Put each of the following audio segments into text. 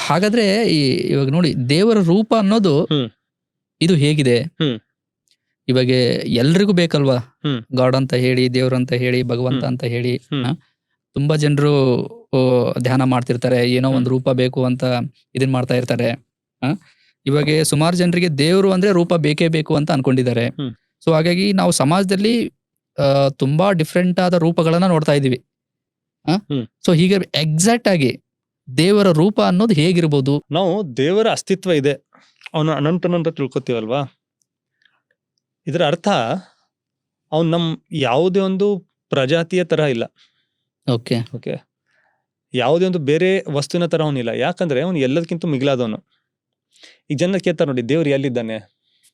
ಹಾಗಾದ್ರೆ ಇವಾಗ ನೋಡಿ, ದೇವರ ರೂಪ ಅನ್ನೋದು ಇದು ಹೇಗಿದೆ, ಇವಾಗ ಎಲ್ರಿಗೂ ಬೇಕಲ್ವಾ ಗಾಡ್ ಅಂತ ಹೇಳಿ, ದೇವ್ರಂತ ಹೇಳಿ, ಭಗವಂತ ಅಂತ ಹೇಳಿ. ತುಂಬಾ ಜನರು ಧ್ಯಾನ ಮಾಡ್ತಿರ್ತಾರೆ, ಏನೋ ಒಂದು ರೂಪ ಬೇಕು ಅಂತ ಇದನ್ ಮಾಡ್ತಾ ಇರ್ತಾರೆ. ಇವಾಗ ಸುಮಾರು ಜನರಿಗೆ ದೇವರು ಅಂದ್ರೆ ರೂಪ ಬೇಕೇ ಬೇಕು ಅಂತ ಅನ್ಕೊಂಡಿದ್ದಾರೆ. ಸೊ ಹಾಗಾಗಿ ನಾವು ಸಮಾಜದಲ್ಲಿ ತುಂಬಾ ಡಿಫ್ರೆಂಟ್ ಆದ ರೂಪಗಳನ್ನ ನೋಡ್ತಾ ಇದೀವಿ. ಸೊ ಹೀಗೆ ಎಕ್ಸಾಕ್ಟ್ ಆಗಿ ದೇವರ ರೂಪ ಅನ್ನೋದು ಹೇಗಿರ್ಬೋದು? ನಾವು ದೇವರ ಅಸ್ತಿತ್ವ ಇದೆ, ಅವನು ಅನಂತನಂತ ತಿಳ್ಕೊತೀವಲ್ವಾ, ಇದರ ಅರ್ಥ ಅವನು ನಮ್ ಯಾವುದೇ ಒಂದು ಪ್ರಜಾತಿಯ ತರ ಇಲ್ಲ. ಓಕೆ ಓಕೆ, ಯಾವುದೇ ಒಂದು ಬೇರೆ ವಸ್ತುವಿನ ತರ ಅವನಿಲ್ಲ. ಯಾಕಂದ್ರೆ ಅವನು ಎಲ್ಲದಕ್ಕಿಂತ ಮಿಗಿಲಾದವನು. ಈಗ ಜನ ಕೇಳ್ತಾರೆ ನೋಡಿ, ದೇವ್ರು ಎಲ್ಲಿದ್ದಾನೆ,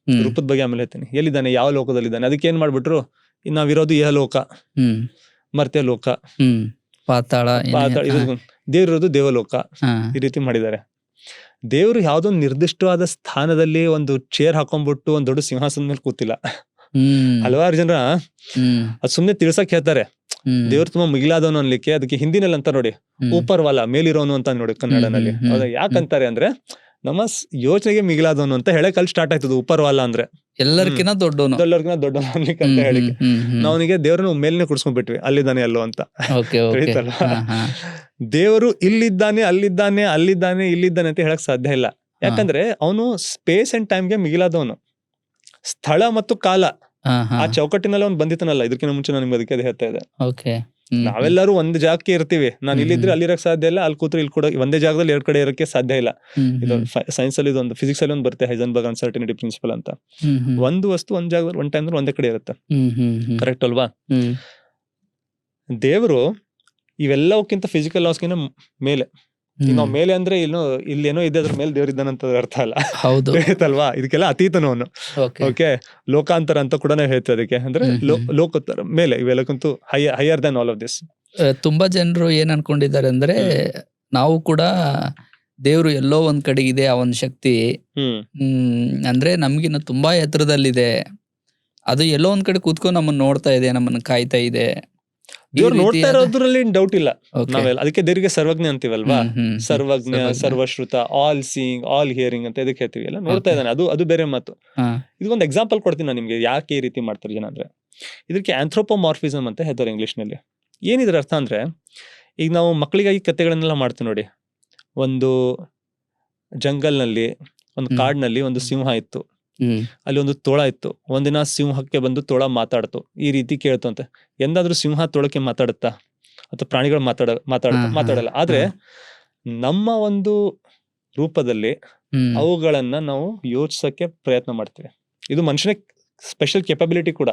ರೂಪದ ಬಗ್ಗೆ ಆಮೇಲೆ ಹೇಳ್ತೀನಿ, ಎಲ್ಲಿದ್ದಾನೆ, ಯಾವ ಲೋಕದಲ್ಲಿದ್ದಾನೆ. ಅದಕ್ಕೆ ಏನ್ ಮಾಡ್ಬಿಟ್ರು, ನಾವಿರೋದು ಲೋಕ, ಮರ್ತ್ಯ ಲೋಕ, ಪಾತಾಳ, ದೇವ್ರಿರೋದು ದೇವಲೋಕ, ಈ ರೀತಿ ಮಾಡಿದ್ದಾರೆ. ದೇವ್ರು ಯಾವ್ದೊಂದು ನಿರ್ದಿಷ್ಟವಾದ ಸ್ಥಾನದಲ್ಲಿ ಒಂದು ಚೇರ್ ಹಾಕೊಂಡ್ಬಿಟ್ಟು ಒಂದ್ ದೊಡ್ಡ ಸಿಂಹಾಸನದ ಮೇಲೆ ಕೂತಿಲ್ಲ. ಹಲವಾರು ಜನ ಅದ್ ಸುಮ್ನೆ ತಿಳ್ಸಕ್ ಹೇಳ್ತಾರೆ, ದೇವ್ರು ತುಂಬಾ ಮಿಗಿಲಾದವನು ಅನ್ಲಿಕ್ಕೆ. ಅದಕ್ಕೆ ಹಿಂದಿನಲ್ಲಿ ಅಂತ ನೋಡಿ, ಊಪರ್ವಾಲ, ಮೇಲಿರೋನು ಅಂತ ನೋಡಿ ಕನ್ನಡನಲ್ಲಿ. ಹೌದಾ, ಯಾಕಂತಾರೆ ಅಂದ್ರೆ ನಮ್ಮ ಯೋಚನೆಗೆ ಮಿಗಿಲಾದವನು ಅಂತ ಹೇಳಕ್ ಅಲ್ಲಿ ಸ್ಟಾರ್ಟ್ ಆಯ್ತದ. ಊಪರ್ವಾಲ ಅಂದ್ರೆ ಎಲ್ಲರಿಗಿನ ದೊಡ್ಡವನು, ಎಲ್ಲರಿಗಿನ ದೊಡ್ಡವನು ಅನ್ಲಿಕ್ಕೆ ಅಂತ ಹೇಳಿಕೆ ನಾವನಿಗೆ ದೇವ್ರನ್ನ ಮೇಲಿನ ಕುಡ್ಸ್ಕೊಂಡ್ಬಿಟ್ವಿ, ಅಲ್ಲಿದ್ದಾನೆ ಅಲ್ಲೋ ಅಂತ. ತಿಳಿತಲ್ವಾ? ದೇವರು ಇಲ್ಲಿದ್ದಾನೆ, ಅಲ್ಲಿದ್ದಾನೆ, ಅಲ್ಲಿದ್ದಾನೆ, ಇಲ್ಲಿದ್ದಾನೆ ಅಂತ ಹೇಳಕ್ ಸಾಧ್ಯ ಇಲ್ಲ. ಯಾಕಂದ್ರೆ ಅವನು ಸ್ಪೇಸ್ ಅಂಡ್ ಟೈಮ್ಗೆ ಮಿಗಿಲಾದವನು. ಸ್ಥಳ ಮತ್ತು ಕಾಲ ಆ ಚೌಕಟ್ಟಿನಲ್ಲಿ ಅವ್ನು ಬಂದಿತ್ತನಲ್ಲ. ಇದಕ್ಕಿಂತ ಮುಂಚೆ ನಾನು ನಿಮ್ಗೆ ಅದಕ್ಕೆ ಅದು ಹೇಳ್ತಾ ಇದ್ದೆ. ನಾವೆಲ್ಲರೂ ಒಂದ್ ಜಾಗಕ್ಕೆ ಇರ್ತೀವಿ. ನಾನು ಇಲ್ಲಿದ್ರೆ ಅಲ್ಲಿ ಇರಕ್ ಸಾಧ್ಯ ಇಲ್ಲ, ಅಲ್ಲಿ ಕೂತ್ರೆ ಇಲ್ಲಿ ಕೂಡ ಒಂದೇ ಜಾಗದಲ್ಲಿ ಎರಡ್ ಕಡೆ ಇರಕ್ಕೆ ಸಾಧ್ಯ ಇಲ್ಲ. ಇದು ಸೈನ್ಸ್ ಅಲ್ಲಿ ಇದೊಂದು, ಫಿಸಿಕ್ಸ್ ಅಲ್ಲಿ ಒಂದು ಬರುತ್ತೆ, ಹೈಸನ್ಬರ್ಗ್ ಅನ್ಸರ್ಟಿನಿಟಿ ಪ್ರಿನ್ಸಿಪಲ್ ಅಂತ. ಒಂದು ವಸ್ತು ಒಂದ್ ಜಾಗದಲ್ಲಿ ಒಂದ್ ಟೈಮ್ ಒಂದೇ ಕಡೆ ಇರುತ್ತೆ. ಕರೆಕ್ಟ್ ಅಲ್ವಾ? ದೇವರು ಇವೆಲ್ಲಕ್ಕಿಂತ ಫಿಸಿಕಲ್ ಲಾಸ್ಗಿನ ಮೇಲೆ. ನಾವು ಮೇಲೆ ಅಂದ್ರೆ ಇಲ್ಲೇನೋ ಇದೆ, ಅದ್ರ ಮೇಲೆ ದೇವ್ರ ಇದ್ದಾನಂತ ಅರ್ಥ ಅಲ್ಲ. ಹೌದು, ಹೇಳ್ತಲ್ವಾ? ಇದಕ್ಕೆಲ್ಲ ಅತೀತನು ಅವನು. ಓಕೆ, ಲೋಕಾಂತರ ಅಂತ ಕೂಡ ನಾವು ಹೇಳ್ತೀವಿ ಅದಕ್ಕೆ. ಅಂದ್ರೆ ಲೋಕೋತ್ತರ ಮೇಲೆ, ಇವೆಲ್ಲಕ್ಕಂತೂ higher than all of this. ತುಂಬಾ ಜನರು ಏನ್ ಅನ್ಕೊಂಡಿದ್ದಾರೆ ಅಂದ್ರೆ, ನಾವು ಕೂಡ ದೇವ್ರು ಎಲ್ಲೋ ಒಂದ್ ಕಡೆ ಇದೆ, ಆ ಒಂದ್ ಶಕ್ತಿ ಅಂದ್ರೆ ನಮ್ಗಿನ್ನ ತುಂಬಾ ಎತ್ತರದಲ್ಲಿದೆ, ಅದು ಎಲ್ಲೋ ಒಂದ್ ಕಡೆ ಕೂತ್ಕೊಂಡು ನಮ್ಮನ್ನ ನೋಡ್ತಾ ಇದೆ, ನಮ್ಮನ್ನ ಕಾಯ್ತಾ ಇದೆ. ದೇವ್ರು ನೋಡ್ತಾ ಇರೋದ್ರಲ್ಲಿ ಡೌಟ್ ಇಲ್ಲ. ನಾವೆಲ್ಲ ಅದಕ್ಕೆ ದೇವರಿಗೆ ಸರ್ವಜ್ಞ ಅಂತೀವಲ್ವಾ. ಸರ್ವಜ್ಞ, ಸರ್ವಶ್ರುತ, ಆಲ್ ಸೀಯಿಂಗ್, ಆಲ್ ಹಿಯರಿಂಗ್ ಅಂತ ಇದಕ್ಕೆ ಹೇಳ್ತೀವಿ. ಎಲ್ಲ ನೋಡ್ತಾ ಇದ್ದಾನೆ, ಅದು ಬೇರೆ ಮಾತು. ಇದಕ್ಕೊಂದು ಎಕ್ಸಾಂಪಲ್ ಕೊಡ್ತೀನಿ ನಾನು ನಿಮ್ಗೆ, ಯಾಕೆ ಈ ರೀತಿ ಮಾಡ್ತಾರೆ ಜನ ಅಂದ್ರೆ. ಇದಕ್ಕೆ ಆಂಥ್ರೋಪೋಮಾರ್ಫಿಸಮ್ ಅಂತ ಹೇಳ್ತಾರೆ ಇಂಗ್ಲಿಷ್ ನಲ್ಲಿ. ಏನಿದ್ರ ಅರ್ಥ ಅಂದ್ರೆ, ಈಗ ನಾವು ಮಕ್ಕಳಿಗಾಗಿ ಕಥೆಗಳನ್ನೆಲ್ಲ ಮಾಡ್ತೀವಿ ನೋಡಿ. ಒಂದು ಜಂಗಲ್ ನಲ್ಲಿ, ಒಂದು ಕಾಡ್ನಲ್ಲಿ ಒಂದು ಸಿಂಹ ಇತ್ತು. ಅಲ್ಲಿ ಒಂದು ತೋಳ ಇತ್ತು. ಒಂದಿನ ಸಿಂಹಕ್ಕೆ ಬಂದು ತೋಳ ಮಾತಾಡ್ತು, ಈ ರೀತಿ ಕೇಳ್ತು ಅಂತ. ಎಂದಾದ್ರೂ ಸಿಂಹ ತೋಳಕ್ಕೆ ಮಾತಾಡುತ್ತಾ? ಅಥವಾ ಪ್ರಾಣಿಗಳು ಮಾತಾಡಲ್ಲ. ಆದ್ರೆ ನಮ್ಮ ಒಂದು ರೂಪದಲ್ಲಿ ಅವುಗಳನ್ನ ನಾವು ಯೋಚಿಸಕ್ಕೆ ಪ್ರಯತ್ನ ಮಾಡ್ತೀವಿ. ಇದು ಮನುಷ್ಯನ ಸ್ಪೆಷಲ್ ಕೆಪಬಿಲಿಟಿ ಕೂಡ,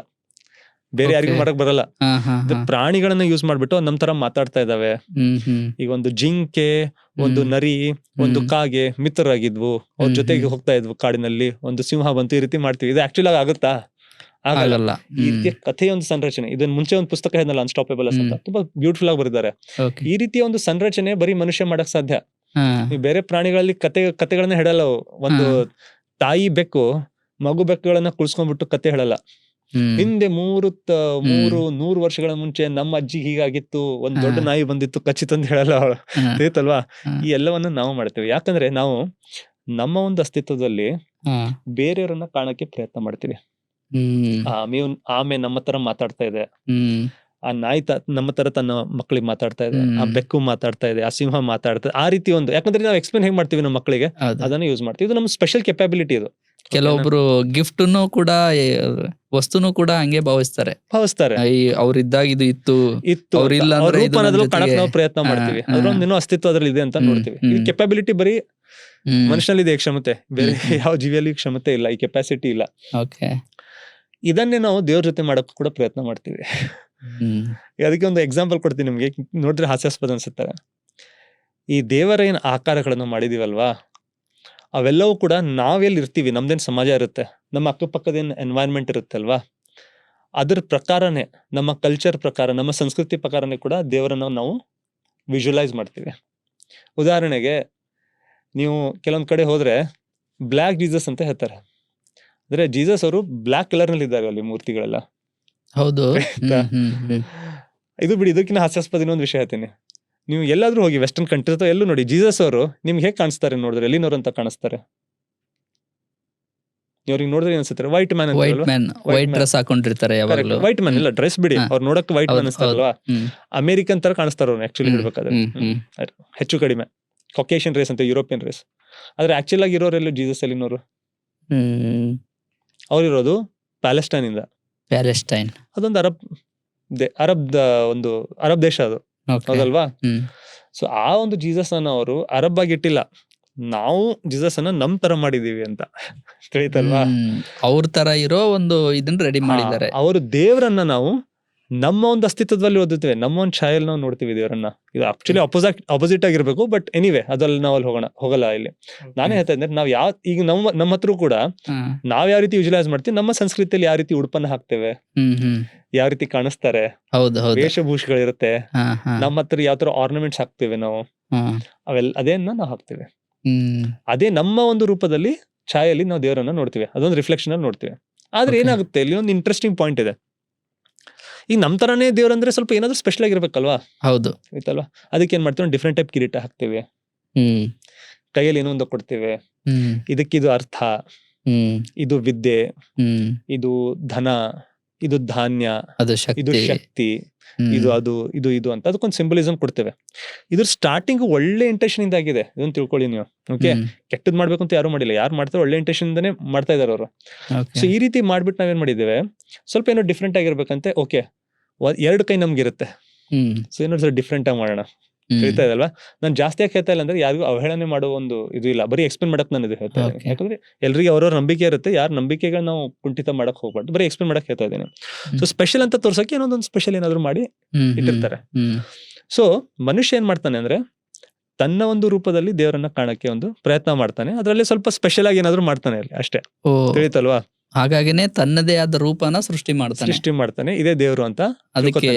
ಬೇರೆ ಯಾರಿಗೂ ಮಾಡಕ್ ಬರಲ್ಲ. ಪ್ರಾಣಿಗಳನ್ನ ಯೂಸ್ ಮಾಡ್ಬಿಟ್ಟು ನಮ್ ತರ ಮಾತಾಡ್ತಾ ಇದಾವೆ. ಈಗ ಒಂದು ಜಿಂಕೆ, ಒಂದು ನರಿ, ಒಂದು ಕಾಗೆ ಮಿತ್ರರಾಗಿದ್ವು, ಅವ್ರ ಜೊತೆಗೆ ಹೋಗ್ತಾ ಇದ್ವು ಕಾಡಿನಲ್ಲಿ. ಒಂದು ಸಿಂಹ ಬಂತು, ಈ ರೀತಿ ಮಾಡ್ತೀವಿ. ಇದು ಆಕ್ಚುಲಿ ಆಗುತ್ತಾ? ಆಗಲ್ಲ. ಈ ರೀತಿಯ ಕಥೆಯ ಒಂದು ಸಂರಚನೆ, ಇದನ್ನ ಮುಂಚೆ ಒಂದು ಪುಸ್ತಕ ಹೇಳಿದ್ನಲ್ಲ, ಅನ್ಸ್ಟಾಪೇಬಲ್ ಅಂತ, ತುಂಬಾ ಬ್ಯೂಟಿಫುಲ್ ಆಗಿ ಬರೆದಿದ್ದಾರೆ. ಈ ರೀತಿಯ ಒಂದು ಸಂರಚನೆ ಬರೀ ಮನುಷ್ಯ ಮಾಡಕ್ ಸಾಧ್ಯ. ನೀವು ಬೇರೆ ಪ್ರಾಣಿಗಳಲ್ಲಿ ಕಥೆಗಳನ್ನ ಹೇಳಲ್ಲ. ಒಂದು ತಾಯಿ ಬೆಕ್ಕು ಮಗು ಬೆಕ್ಕುಗಳನ್ನ ಕುಳ್ಸ್ಕೊಂಡ್ಬಿಟ್ಟು ಕತೆ ಹೇಳಲ್ಲ. ಹಿಂದೆ 100 ವರ್ಷಗಳ ಮುಂಚೆ ನಮ್ಮ ಅಜ್ಜಿ ಹೀಗಾಗಿತ್ತು, ಒಂದ್ ದೊಡ್ಡ ನಾಯಿ ಬಂದಿತ್ತು ಕಚ್ಚಿತ್ತು ಅಂತ ಹೇಳಲ್ಲ ಅವಳು. ತಿಳಿತಲ್ವಾ? ಈ ಎಲ್ಲವನ್ನ ನಾವು ಮಾಡ್ತೇವೆ. ಯಾಕಂದ್ರೆ ನಾವು ನಮ್ಮ ಒಂದು ಅಸ್ತಿತ್ವದಲ್ಲಿ ಬೇರೆಯವರನ್ನ ಕಾಣಕ್ಕೆ ಪ್ರಯತ್ನ ಮಾಡ್ತೀವಿ. ಆಮೆ ನಮ್ಮ ತರ ಮಾತಾಡ್ತಾ ಇದೆ, ಆ ನಾಯಿ ನಮ್ಮ ತರ ತನ್ನ ಮಕ್ಕಳಿಗೆ ಮಾತಾಡ್ತಾ ಇದೆ, ಆ ಬೆಕ್ಕು ಮಾತಾಡ್ತಾ ಇದೆ, ಆ ಸಿಂಹ ಮಾತಾಡ್ತಾ ಇದೆ. ಆ ರೀತಿ ಒಂದು, ಯಾಕಂದ್ರೆ ನಾವು ಎಕ್ಸ್ಪ್ಲೇನ್ ಹೇಗೆ ಮಾಡ್ತೀವಿ ನಮ್ಮ ಮಕ್ಕಳಿಗೆ, ಅದನ್ನ ಯೂಸ್ ಮಾಡ್ತೀವಿ. ಇದು ನಮ್ಮ ಸ್ಪೆಷಲ್ ಕೆಪಾಬಿಲಿಟಿ. ಇದು ಕೆಲವೊಬ್ರು ಗಿಫ್ಟ್ ಕೂಡ, ವಸ್ತುನು ಕೂಡ ಹಂಗೆ ಭಾವಿಸ್ತಾರೆ. ಅವ್ರಿದ್ದಾಗ ಇದು ಇತ್ತು, ಅವ್ರಿಲ್ಲ ಅಂದ್ರೆ ನಾವು ಪ್ರಯತ್ನ ಮಾಡ್ತೀವಿ. ಅದ್ರೊಂದು ಅಸ್ತಿತ್ವ ಅದ್ರಲ್ಲಿ ಇದೆ ಅಂತ ನೋಡ್ತೀವಿ. ಈ ಕೆಪಾಬಿಲಿಟಿ ಬರೀ ಮನುಷ್ಯನಲ್ಲಿ ಇದೆ, ಕ್ಷಮತೆ. ಬೇರೆ ಯಾವ ಜೀವಿಯಲ್ಲಿ ಕ್ಷಮತೆ ಇಲ್ಲ, ಈ ಕೆಪಾಸಿಟಿ ಇಲ್ಲ. ಇದನ್ನೇ ನಾವು ದೇವ್ರ ಜೊತೆ ಮಾಡಕ್ ಕೂಡ ಪ್ರಯತ್ನ ಮಾಡ್ತೀವಿ. ಅದಕ್ಕೆ ಒಂದು ಎಕ್ಸಾಂಪಲ್ ಕೊಡ್ತೀನಿ ನಿಮ್ಗೆ, ನೋಡಿದ್ರೆ ಹಾಸ್ಯಾಸ್ಪದ ಅನ್ಸುತ್ತಾರೆ. ಈ ದೇವರ ಏನ್ ಆಕಾರಗಳನ್ನು ಮಾಡಿದೀವಲ್ವಾ, ಅವೆಲ್ಲವೂ ಕೂಡ ನಾವೆಲ್ಲಿ ಇರ್ತೀವಿ, ನಮ್ದೇನ್ ಸಮಾಜ ಇರುತ್ತೆ, ನಮ್ಮ ಅಕ್ಕಪಕ್ಕದೇನ್ ಎನ್ವೈರನ್ಮೆಂಟ್ ಇರುತ್ತೆ ಅಲ್ವಾ, ಅದ್ರ ಪ್ರಕಾರನೇ, ನಮ್ಮ ಕಲ್ಚರ್ ಪ್ರಕಾರ, ನಮ್ಮ ಸಂಸ್ಕೃತಿ ಪ್ರಕಾರನೇ ಕೂಡ ದೇವರನ್ನ ನಾವು ವಿಜುವಲೈಸ್ ಮಾಡ್ತೀವಿ. ಉದಾಹರಣೆಗೆ, ನೀವು ಕೆಲವೊಂದ್ ಕಡೆ ಹೋದ್ರೆ ಬ್ಲ್ಯಾಕ್ ಜೀಸಸ್ ಅಂತ ಹೇಳ್ತಾರೆ. ಅಂದ್ರೆ ಜೀಸಸ್ ಅವರು ಬ್ಲ್ಯಾಕ್ ಕಲರ್ ನಲ್ಲಿ ಇದ್ದಾರೆ ಅಲ್ಲಿ ಮೂರ್ತಿಗಳೆಲ್ಲ. ಹೌದು. ಇದು ಬಿಡಿ, ಇದಕ್ಕಿಂತ ಹಾಸ್ಯಾಸ್ಪದ ಇನ್ನೊಂದು ವಿಷಯ ಹೇಳ್ತೀನಿ. ನೀವು ಎಲ್ಲಾದ್ರೂ ಹೋಗಿ ವೆಸ್ಟರ್ನ್ ಕಂಟ್ರಿ ಅಥವಾ ಎಲ್ಲೂ ನೋಡಿ, ಜೀಸಸ್ ಅವರು ನಿಮ್ಗೆ ಹೇಗೆ ಕಾಣಿಸ್ತಾರೆ ನೋಡಿದ್ರೆ, ಎಲ್ಲಿನವ್ರು ಅಂತ ಕಾಣಿಸ್ತಾರೆ? ಇವ್ರಿಗೆ ನೋಡಿದ್ರೆ ಅನ್ಸುತ್ತಾರೆ ವೈಟ್ ಮ್ಯಾನ್ ಅಂತ. ವೈಟ್ ಮ್ಯಾನ್, ವೈಟ್ ಡ್ರೆಸ್ ಹಾಕೊಂಡಿರ್ತಾರೆ ಯಾವಾಗಲೂ. ವೈಟ್ ಮ್ಯಾನ್ ಇಲ್ಲ, ಡ್ರೆಸ್ ಬಿಡಿ, ಅವ್ರು ನೋಡಕ್ ವೈಟ್ ಮ್ಯಾನ್ ಅನ್ಸ್ತಾರಲ್ವಾ, ಅಮೆರಿಕನ್ ತರ ಕಾಣಿಸ್ತಾರ ಅವ್ರು ಆಕ್ಚುಲಿ ಹೇಳ್ಬೇಕಾದ್ರೆ. ಹೆಚ್ಚು ಕಡಿಮೆ ಕಾಕೇಶಿಯನ್ ರೇಸ್ ಅಂತ, ಯುರೋಪಿಯನ್ ರೇಸ್. ಆದ್ರೆ ಆಕ್ಚುಲ್ ಆಗಿ ಇರೋರೆಲ್ಲ ಜೀಸಸ್ ಅಲ್ಲಿನವರು. ಅವ್ರಿರೋದು ಪ್ಯಾಲೆಸ್ಟೈನ್ ಇಂದ. ಪ್ಯಾಲೆಸ್ಟೈನ್ ಅದೊಂದು ಅರಬ್ ದೇಶ ಅದು, ಹೌದಲ್ವಾ? ಸೊ ಆ ಒಂದು ಜೀಸಸ್ ಅನ್ನ ಅವರು ಅರಬ್ ಆಗಿ ಇಟ್ಟಿಲ್ಲ, ನಾವು ಜೀಸಸ್ ಅನ್ನ ನಮ್ ತರ ಮಾಡಿದೀವಿ ಅಂತ ತಿಳಿತಲ್ವಾ? ಅವ್ರ ತರ ಇರೋ ಒಂದು ಇದನ್ನ ರೆಡಿ ಮಾಡಿದ್ದಾರೆ. ಅವರು ದೇವರನ್ನ ನಾವು ನಮ್ಮ ಒಂದು ಅಸ್ತಿತ್ವದಲ್ಲಿ ಓದುತ್ತೇವೆ, ನಮ್ಮ ಒಂದು ಛಾಯಲ್ಲಿ ನಾವು ನೋಡ್ತೀವಿ ದೇವರನ್ನ. ಇದು ಆಕ್ಚುಲಿ ಅಪೋಸಿಟ್ ಆಗಿರ್ಬೇಕು, ಬಟ್ ಎನಿವೆ ಅದ್ರಲ್ಲಿ ನಾವು ಅಲ್ಲಿ ಹೋಗಲ್ಲ. ಇಲ್ಲಿ ನಾನೇ ಹೇಳ್ತಾ ಇದ್ದೆ, ನಾವ್ ಈಗ ನಮ್ಮ ಹತ್ರ ಕೂಡ ನಾವ್ ಯಾವ ರೀತಿ ಯೂಟಿಲೈಸ್ ಮಾಡ್ತೀವಿ, ನಮ್ಮ ಸಂಸ್ಕೃತಿಯಲ್ಲಿ ಯಾವ ರೀತಿ ಉಡುಪನ್ನ ಹಾಕ್ತೇವೆ, ಯಾವ ರೀತಿ ಕಾಣಿಸ್ತಾರೆ, ವೇಷಭೂಷಗಳಿರುತ್ತೆ, ನಮ್ಮ ಹತ್ರ ಯಾವ ತರ ಆರ್ನಮೆಂಟ್ಸ್ ಹಾಕ್ತೇವೆ ನಾವು, ಅದೇನ್ನ ನಾವು ಹಾಕ್ತೇವೆ. ಅದೇ ನಮ್ಮ ಒಂದು ರೂಪದಲ್ಲಿ ಛಾಯಲ್ಲಿ ನಾವು ದೇವರನ್ನ ನೋಡ್ತೀವಿ, ಅದೊಂದು ರಿಫ್ಲೆಕ್ಷನ್ ಅಲ್ಲಿ ನೋಡ್ತೀವಿ. ಆದ್ರೆ ಏನಾಗುತ್ತೆ, ಇಲ್ಲಿ ಒಂದು ಇಂಟ್ರೆಸ್ಟಿಂಗ್ ಪಾಯಿಂಟ್ ಇದೆ. ಈಗ ನಮ್ ತರಾನೇ ದೇವ್ರಂದ್ರೆ ಸ್ವಲ್ಪ ಏನಾದ್ರು ಸ್ಪೆಷಲ್ ಆಗಿರ್ಬೇಕಲ್ವಾ? ಹೌದು, ಆಯ್ತಲ್ವಾ? ಅದಕ್ಕೆ ಏನ್ ಮಾಡ್ತೀವಿ, ಡಿಫ್ರೆಂಟ್ ಟೈಪ್ ಕಿರೀಟ ಹಾಕ್ತೇವೆ, ಕೈಯಲ್ಲಿ ಏನೋ ಒಂದು ಕೊಡ್ತೇವೆ, ಇದಕ್ಕಿದು ಅರ್ಥ, ಇದು ವಿದ್ಯೆ, ಇದು ಧನ, ಇದು ಧಾನ್ಯ, ಇದು ಶಕ್ತಿ, ಇದು ಅಂತ ಅದಕ್ಕೊಂದು ಸಿಂಬಲಿಸಮ್ ಕೊಡ್ತೇವೆ. ಇದ್ರ ಸ್ಟಾರ್ಟಿಂಗ್ ಒಳ್ಳೆ ಇಂಟೆನ್ಷನ್ ಇಂದ ಆಗಿದೆ, ಇದನ್ನ ತಿಳ್ಕೊಳ್ಳಿ ನೀವು. ಓಕೆ, ಕೆಟ್ಟದ್ ಮಾಡ್ಬೇಕು ಅಂತ ಯಾರು ಮಾಡಿಲ್ಲ, ಯಾರು ಮಾಡ್ತಾರೆ ಒಳ್ಳೆ ಇಂಟೆನ್ಷನ್ ಇಂದಾನೆ ಮಾಡ್ತಾ ಇದಾರೆ ಅವರು. ಸೊ ಈ ರೀತಿ ಮಾಡ್ಬಿಟ್ಟು ನಾವೇನ್ ಮಾಡಿದ್ದೇವೆ, ಸ್ವಲ್ಪ ಏನೋ ಡಿಫ್ರೆಂಟ್ ಆಗಿರ್ಬೇಕಂತೆ. ಓಕೆ, 2 ಕೈ ನಮ್ಗಿರುತ್ತೆ, ಸೊ ಏನೋ ಸ್ವಲ್ಪ ಡಿಫ್ರೆಂಟ್ ಆಗಿ ಮಾಡೋಣ. ಹೇಳ್ತಾ ಇದಲ್ವಾ? ನಾನು ಜಾಸ್ತಿ ಯಾಕೆ ಹೇಳ್ತಾ ಇಲ್ಲ ಅಂದ್ರೆ, ಯಾರಿಗೂ ಅವಹೇಳನೆ ಮಾಡೋ ಒಂದು ಇದು ಇಲ್ಲ, ಬರೀ ಎಕ್ಸ್ಪ್ಲೇನ್ ಮಾಡಕ್ ನಾನು ಇದು ಹೇಳ್ತಾ ಇದ್ದೀನಿ. ಯಾಕಂದ್ರೆ ಎಲ್ರಿಗೆ ಅವ್ರವ್ರ ನಂಬಿಕೆ ಇರುತ್ತೆ, ಯಾರ ನಂಬಿಕೆಗಳನ್ನ ನಾವು ಕುಂಠಿತ ಮಾಡಕ್ ಹೋಗ್ಬಾರ್ದು, ಬರೀ ಎಕ್ಸ್ಪ್ಲೇನ್ ಮಾಡಕ್ ಹೇಳ್ತಾ ಇದ್ದೀನಿ. ಸೊ ಸ್ಪೆಷಲ್ ಅಂತ ತೋರ್ಸಕ್ಕೆ ಏನೊಂದೊಂದು ಸ್ಪೆಷಲ್ ಏನಾದ್ರು ಮಾಡಿ ಇಟ್ಟಿರ್ತಾರೆ. ಸೊ ಮನುಷ್ಯ ಏನ್ ಮಾಡ್ತಾನೆ ಅಂದ್ರೆ, ತನ್ನ ಒಂದು ರೂಪದಲ್ಲಿ ದೇವರನ್ನ ಕಾಣಕ್ಕೆ ಒಂದು ಪ್ರಯತ್ನ ಮಾಡ್ತಾನೆ, ಅದರಲ್ಲಿ ಸ್ವಲ್ಪ ಸ್ಪೆಷಲ್ ಆಗಿ ಏನಾದ್ರು ಮಾಡ್ತಾನೆ ಅಲ್ಲಿ ಅಷ್ಟೇ, ತಿಳಿತಲ್ವಾ? ಹಾಗಾಗಿನೇ ತನ್ನದೇ ಆದ ರೂಪನ ಸೃಷ್ಟಿ ಮಾಡ್ತಾನೆ, ಇದೇ ದೇವರು ಅಂತ. ಅದಕ್ಕೆ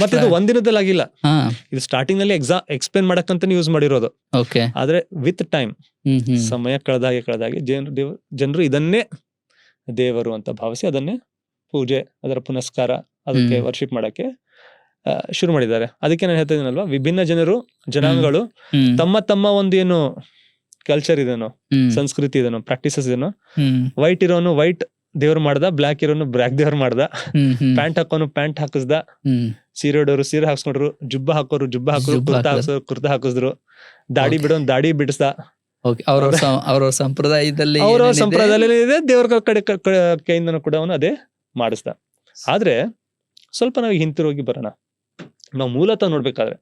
ಮತ್ತೆ ಇದು ಒಂದಿನದಲ್ಲಿ ಆಗಿಲ್ಲ, ಇದು ಸ್ಟಾರ್ಟಿಂಗ್ ನಲ್ಲಿ ಎಕ್ಸ್ಪ್ಲೇನ್ ಮಾಡಕ್ಕಂತಾನೆ ಯೂಸ್ ಮಾಡಿರೋದು. ಆದ್ರೆ ವಿತ್ ಟೈಮ್, ಸಮಯ ಕಳೆದಾಗೆ ಜನರು ಇದನ್ನೇ ದೇವರು ಅಂತ ಭಾವಿಸಿ ಅದನ್ನೇ ಪೂಜೆ, ಅದರ ಪುನಸ್ಕಾರ, ಅದಕ್ಕೆ ವರ್ಷಿಪ್ ಮಾಡಕ್ಕೆ ಶುರು ಮಾಡಿದ್ದಾರೆ. ಅದಕ್ಕೆ ನಾನು ಹೇಳ್ತಾ ಇದ್ದೀನಲ್ವಾ, ವಿಭಿನ್ನ ಜನಾಂಗಗಳು ತಮ್ಮ ಒಂದು ಏನು ಕಲ್ಚರ್ ಇದೆನೋ, ಸಂಸ್ಕೃತಿ ಇದೆನೋ, ಪ್ರಾಕ್ಟೀಸಸ್ ಇದೆನೋ, ವೈಟ್ ಇರೋನು ವೈಟ್ ದೇವ್ರು ಮಾಡ್ದ, ಬ್ಲಾಕ್ ಇರೋನು ಬ್ಲಾಕ್ ದೇವ್ರು ಮಾಡ್ದ, ಪ್ಯಾಂಟ್ ಹಾಕೋನು ಪ್ಯಾಂಟ್ ಹಾಕಿಸ್ದ, ಸೀರೆ ಉಡೋರು ಸೀರೆ ಹಾಕ್ಸ್ಕೊಂಡ್ರು, ಜುಬ್ಬ ಹಾಕೋರು ಜುಬ್ಬ ಹಾಕೋರು, ಕುರ್ತಾ ಹಾಕಿಸಿದ್ರು, ದಾಡಿ ಬಿಡೋನ್ ದಾಡಿ ಬಿಡಿಸ್ದ. ಅವರ ಸಂಪ್ರದಾಯದಲ್ಲಿ ಇದೆ, ದೇವ್ರ ಕೈಯಿಂದನೂ ಕೂಡ ಅವನು ಅದೇ ಮಾಡಿಸ್ದ. ಆದ್ರೆ ಸ್ವಲ್ಪ ನಾವು ಹಿಂತಿರುಗಿ ಬರೋಣ. ನಾವು ಮೂಲತಃ ನೋಡ್ಬೇಕಾದ್ರೆ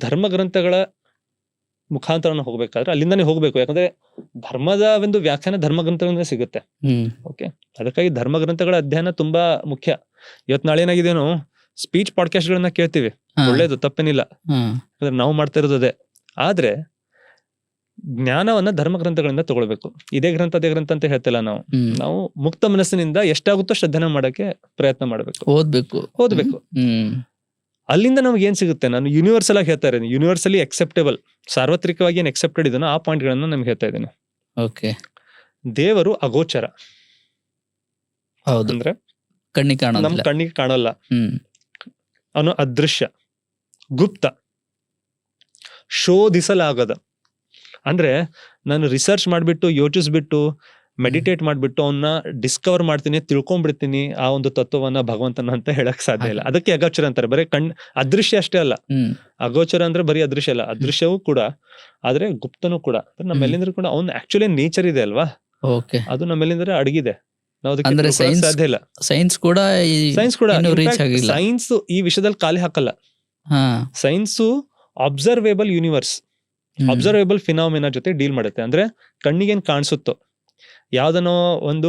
ಧರ್ಮ ಗ್ರಂಥಗಳ ಮುಖಾಂತರ ಹೋಗ್ಬೇಕಾದ್ರೆ ಅಲ್ಲಿಂದಾನೇ ಹೋಗ್ಬೇಕು. ಯಾಕಂದ್ರೆ ಧರ್ಮದ ಒಂದು ವ್ಯಾಖ್ಯಾನ ಧರ್ಮ ಗ್ರಂಥಗಳಿಂದ ಸಿಗುತ್ತೆ. ಓಕೆ, ಅದಕ್ಕಾಗಿ ಧರ್ಮ ಗ್ರಂಥಗಳ ಅಧ್ಯಯನ ತುಂಬಾ ಮುಖ್ಯ. ಇವತ್ ನಾಳೆ ಏನಾಗಿದೇನೋ ಸ್ಪೀಚ್ ಪಾಡ್ಕಾಸ್ಟ್ ಗಳನ್ನ ಕೇಳ್ತೀವಿ, ಒಳ್ಳೇದು, ತಪ್ಪೇನಿಲ್ಲ, ಅಂದ್ರೆ ನಾವು ಮಾಡ್ತಾ ಇರೋದು ಅದೇ. ಆದ್ರೆ ಜ್ಞಾನವನ್ನ ಧರ್ಮ ಗ್ರಂಥಗಳಿಂದ ತಗೊಳ್ಬೇಕು. ಇದೇ ಗ್ರಂಥ ಅದೇ ಗ್ರಂಥ ಅಂತ ಹೇಳ್ತಿಲ್ಲ ನಾವು ಮುಕ್ತ ಮನಸ್ಸಿನಿಂದ ಎಷ್ಟಾಗುತ್ತೋ ಅಧ್ಯಯನ ಮಾಡಕ್ಕೆ ಪ್ರಯತ್ನ ಮಾಡ್ಬೇಕು, ಓದ್ಬೇಕು. ಅಲ್ಲಿಂದ ನಮ್ಗೆ ಏನ್ ಸಿಗುತ್ತೆ, ನಾನು ಯೂನಿವರ್ಸಲ್ ಆಗಿ ಹೇಳ್ತಾ ಇದ್ದೀನಿ, ಯೂನಿವರ್ಸಲಿ ಅಕ್ಸೆಪ್ಟೇಬಲ್, ಸಾರ್ವತ್ರಿಕವಾಗಿ ಏನ್ ಅಕ್ಸೆಪ್ಟೆಡ್ ಇದನ್ನೋ ಆ ಪಾಯಿಂಟ್ ಗಳನ್ನ ನಮ್ಗೆ ಹೇಳ್ತಾ ಇದ್ದೀನಿ. ದೇವರು ಅಗೋಚರ, ಅಂದ್ರೆ ನಮ್ ಕಣ್ಣಿಗೆ ಕಾಣಲ್ಲ, ಅವನು ಅದೃಶ್ಯ, ಗುಪ್ತ, ಶೋಧಿಸಲಾಗದ. ಅಂದ್ರೆ ನಾನು ರಿಸರ್ಚ್ ಮಾಡ್ಬಿಟ್ಟು, ಯೋಚಿಸ್ಬಿಟ್ಟು, ಮೆಡಿಟೇಟ್ ಮಾಡ್ಬಿಟ್ಟು ಅವನ್ನ ಡಿಸ್ಕವರ್ ಮಾಡ್ತೀನಿ, ತಿಳ್ಕೊಂಡ್ಬಿಡ್ತೀನಿ ಆ ಒಂದು ತತ್ವವನ್ನ, ಭಗವಂತನ ಅಂತ ಹೇಳಕ್ ಸಾಧ್ಯ ಇಲ್ಲ. ಅದಕ್ಕೆ ಅಗೋಚರ ಅಂತಾರೆ. ಬರೀ ಅದೃಶ್ಯ ಅಷ್ಟೇ ಅಲ್ಲ, ಅಗೋಚರ ಅಂದ್ರೆ ಬರೀ ಅದೃಶ್ಯ ಅಲ್ಲ, ಅದೃಶ್ಯವೂ ಕೂಡ, ಆದ್ರೆ ಗುಪ್ತನೂ ಕೂಡ. ನಮ್ಮೆಲ್ಲಿಂದ್ರ ಕೂಡ ಅವ್ನ ಆಕ್ಚುಲಿ ನೇಚರ್ ಇದೆ ಅಲ್ವಾ, ಅದು ನಮ್ಮೆಲ್ಲಿಂದ್ರೆ ಅಡಗಿದೆ, ನಾವು ಅದಕ್ಕೆ ಸಾಧ್ಯ ಇಲ್ಲ. ಸೈನ್ಸ್ ಕೂಡ ಸೈನ್ಸ್ ಈ ವಿಷಯದಲ್ಲಿ ಖಾಲಿ ಹಾಕಲ್ಲ. ಸೈನ್ಸು ಅಬ್ಸರ್ವೇಬಲ್ ಯೂನಿವರ್ಸ್, ಅಬ್ಸರ್ವೇಬಲ್ ಫಿನಾಮಿನಾ ಜೊತೆ ಡೀಲ್ ಮಾಡುತ್ತೆ. ಅಂದ್ರೆ ಕಣ್ಣಿಗೇನ್ ಕಾಣಿಸುತ್ತೋ, ಯಾವ್ದನೋ ಒಂದು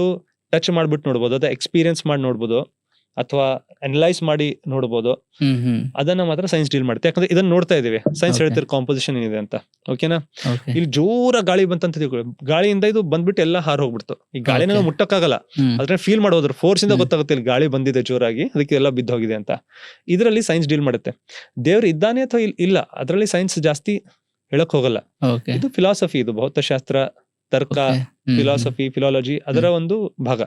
ಟಚ್ ಮಾಡ್ಬಿಟ್ಟು ನೋಡ್ಬೋದು, ಅದ ಎಕ್ಸ್ಪೀರಿಯನ್ಸ್ ಮಾಡಿ ನೋಡ್ಬೋದು, ಅಥವಾ ಅನಲೈಸ್ ಮಾಡಿ ನೋಡ್ಬೋದು, ಅದನ್ನ ಮಾತ್ರ ಸೈನ್ಸ್ ಡೀಲ್ ಮಾಡುತ್ತೆ. ಯಾಕಂದ್ರೆ ಇದನ್ನ ನೋಡ್ತಾ ಇದೀವಿ, ಸೈನ್ಸ್ ಹೇಳ್ತಿರೋ ಕಾಂಪೋಸಿಷನ್ ಏನಿದೆ ಅಂತ. ಓಕೆನಾ? ಇಲ್ಲಿ ಜೋರ ಗಾಳಿ ಬಂತಂತ ತಿಳ್ಕೊಳ್ಳಿ, ಗಾಳಿಯಿಂದ ಇದು ಬಂದ್ಬಿಟ್ಟು ಎಲ್ಲ ಹಾರ್ ಹೋಗ್ಬಿಡ್ತು. ಈ ಗಾಳಿನ ನಾವು ಮುಟ್ಟಕ್ಕಾಗಲ್ಲ, ಅದ್ರ ಫೀಲ್ ಮಾಡೋದ್ರ ಫೋರ್ಸ್ ಇಂದ ಗೊತ್ತಾಗುತ್ತೆ ಇಲ್ಲಿ ಗಾಳಿ ಬಂದಿದೆ ಜೋರಾಗಿ, ಅದಕ್ಕೆ ಎಲ್ಲ ಬಿದ್ದೋಗಿದೆ ಅಂತ. ಇದರಲ್ಲಿ ಸೈನ್ಸ್ ಡೀಲ್ ಮಾಡುತ್ತೆ. ದೇವ್ರು ಇದ್ದಾನೆ ಅಥವಾ ಇಲ್ಲ, ಅದರಲ್ಲಿ ಸೈನ್ಸ್ ಜಾಸ್ತಿ ಹೇಳಕ್ ಹೋಗಲ್ಲ. ಇದು ಫಿಲಾಸಫಿ, ಇದು ಭೌತಶಾಸ್ತ್ರ, ತರ್ಕ, ಫಿಲಾಸಫಿ, ಫಿಲಾಲಜಿ ಅದರ ಒಂದು ಭಾಗ.